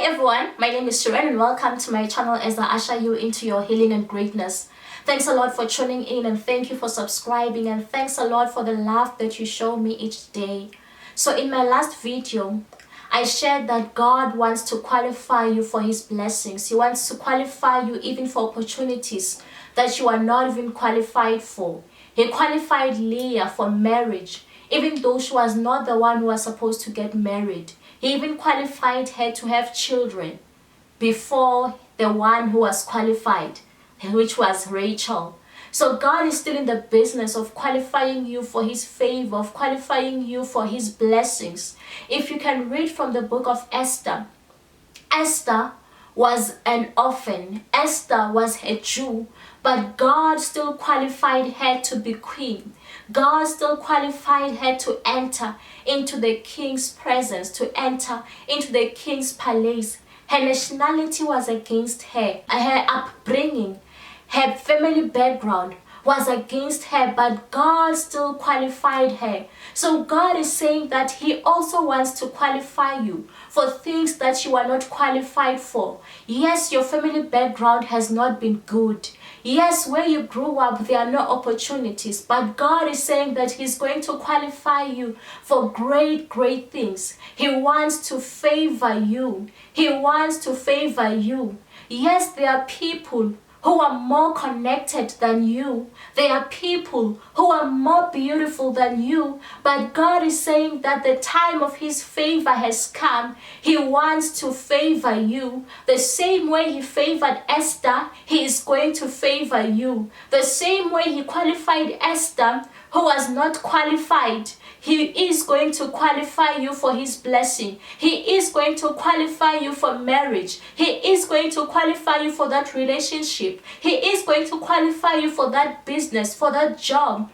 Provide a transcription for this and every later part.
everyone, my name is Sharon and welcome to my channel as I usher you into your healing and greatness. Thanks a lot for tuning in and thank you for subscribing, and thanks a lot for the love that you show me each day. So in my last video, I shared that God wants to qualify you for his blessings. He wants to qualify you even for opportunities that you are not even qualified for. He qualified Leah for marriage, even though she was not the one who was supposed to get married. He even qualified her to have children before the one who was qualified, which was Rachel. So God is still in the business of qualifying you for his favor, of qualifying you for his blessings. If you can read from the book of Esther, Esther was an orphan. Esther was a Jew, but God still qualified her to be queen. God still qualified her to enter into the king's presence, to enter into the king's palace. Her nationality was against her. Her upbringing, her family background was against her, but God still qualified her. So God is saying that he also wants to qualify you for things that you are not qualified for. Yes, your family background has not been good. Yes, where you grew up, there are no opportunities, but God is saying that he's going to qualify you for great, great things. He wants to favor you. He wants to favor you. Yes, there are people who are more connected than you. There are people who are more beautiful than you. But God is saying that the time of his favor has come. He wants to favor you. The same way he favored Esther, he is going to favor you. The same way he qualified Esther, who was not qualified, he is going to qualify you for his blessing. He is going to qualify you for marriage. He is going to qualify you for that relationship. He is going to qualify you for that business, for that job.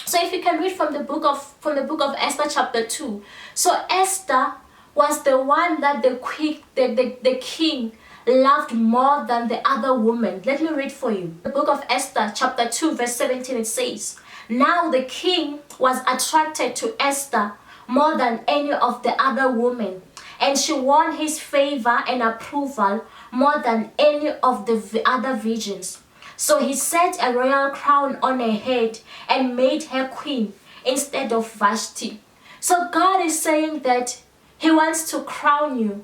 So if you can read from the book of Esther chapter 2. So Esther was the one that the king loved more than the other woman. Let me read for you. The book of Esther chapter 2 verse 17, it says, "Now the king was attracted to Esther more than any of the other women, and she won his favor and approval more than any of the other virgins. So he set a royal crown on her head and made her queen instead of Vashti." So God is saying that he wants to crown you.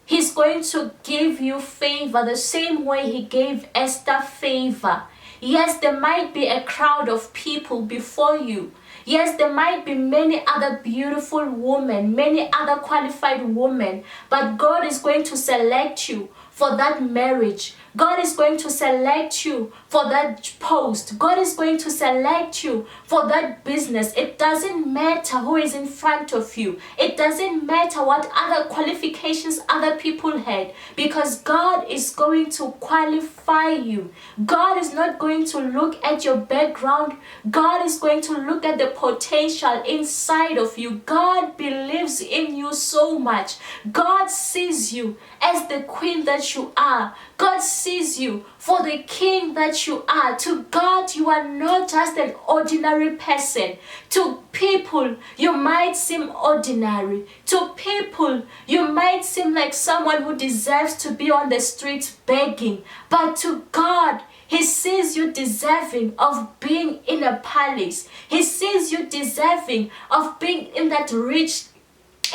He's going to give you favor the same way he gave Esther favor. Yes, there might be a crowd of people before you. Yes, there might be many other beautiful women, many other qualified women, but God is going to select you for that marriage. God is going to select you for that post. God is going to select you for that business. It doesn't matter who is in front of you. It doesn't matter what other qualifications other people had, because God is going to qualify you. God is not going to look at your background. God is going to look at the potential inside of you. God believes in you so much. God sees you as the queen that you are. God sees you for the king that you are. To God, you are not just an ordinary person. To people, you might seem ordinary. To people, you might seem like someone who deserves to be on the streets begging. But to God, he sees you deserving of being in a palace. He sees you deserving of being in that rich,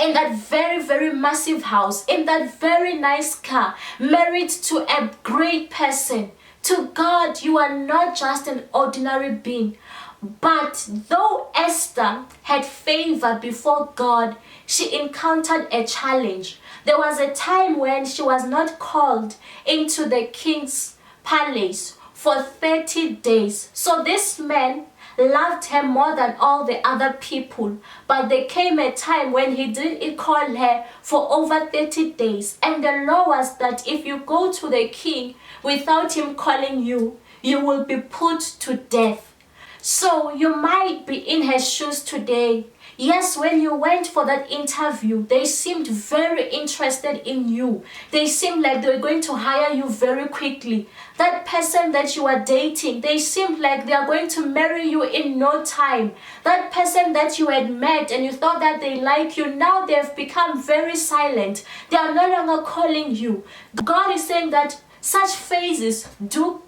in that very, very massive house, in that very nice car, married to a great person. To God, you are not just an ordinary being. But though Esther had favor before God, she encountered a challenge. There was a time when she was not called into the king's palace for 30 days. So this man loved her more than all the other people, but there came a time when he didn't call her for over 30 days, and the law was that if you go to the king without him calling you, you will be put to death. So you might be in her shoes today. Yes, when you went for that interview, they seemed very interested in you. They seemed like they were going to hire you very quickly. That person that you are dating, they seemed like they are going to marry you in no time. That person that you had met and you thought that they like you, now they have become very silent. They are no longer calling you. God is saying that such phases do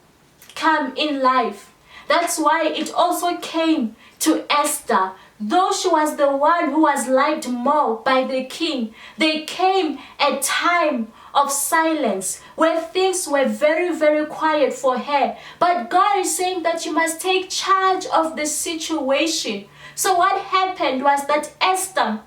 come in life. That's why it also came to Esther. Though she was the one who was liked more by the king, there came a time of silence where things were very, very quiet for her. But God is saying that you must take charge of the situation. So what happened was that Esther,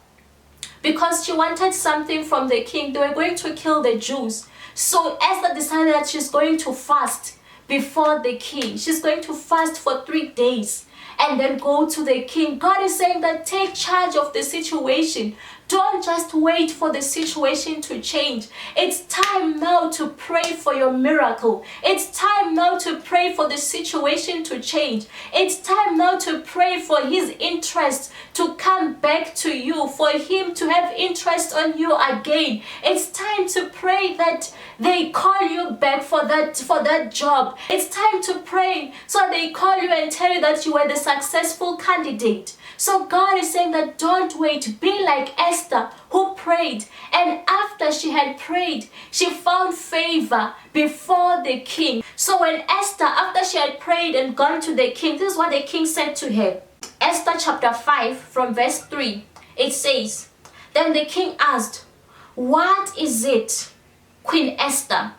because she wanted something from the king, they were going to kill the Jews. So Esther decided that she's going to fast before the king. She's going to fast for 3 days and then go to the king. God is saying that take charge of the situation. Don't just wait for the situation to change. It's time now to pray for your miracle. It's time now to pray for the situation to change. It's time now to pray for his interest to come back to you, for him to have interest on you again. It's time to pray that they call you back for that job. It's time to pray so they call you and tell you that you were the successful candidate. So God is saying that don't wait. Be like Esther, who prayed. And after she had prayed, she found favor before the king. So when Esther, after she had prayed and gone to the king, this is what the king said to her. Esther chapter 5 from verse 3. It says, then the king asked, what is it, Queen Esther?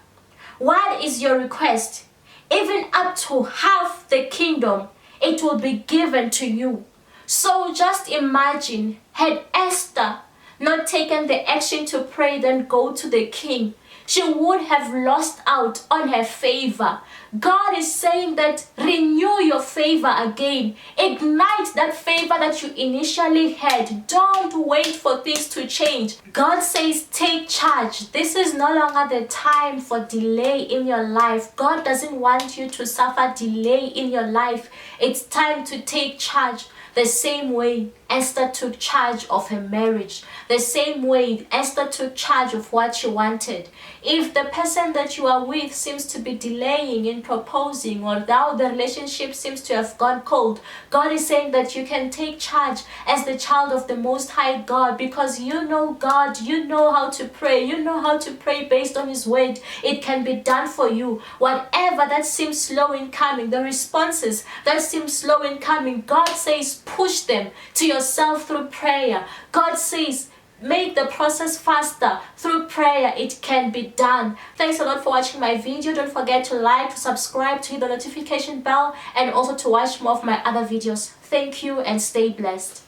What is your request? Even up to half the kingdom, it will be given to you. So just imagine, had Esther not taken the action to pray then go to the king, she would have lost out on her favor. God is saying that renew your favor again. Ignite that favor that you initially had. Don't wait for things to change. God says take charge. This is no longer the time for delay in your life. God doesn't want you to suffer delay in your life. It's time to take charge. The same way Esther took charge of her marriage. The same way Esther took charge of what she wanted. If the person that you are with seems to be delaying in proposing, or now the relationship seems to have gone cold, God is saying that you can take charge as the child of the Most High God, because you know God, you know how to pray, you know how to pray based on His word. It can be done for you. Whatever that seems slow in coming, the responses that seem slow in coming, God says push them to yourself through prayer. God says make the process faster through prayer. It can be done. Thanks a lot for watching my video. Don't forget to like, to subscribe, to hit the notification bell, and also to watch more of my other videos. Thank you and stay blessed.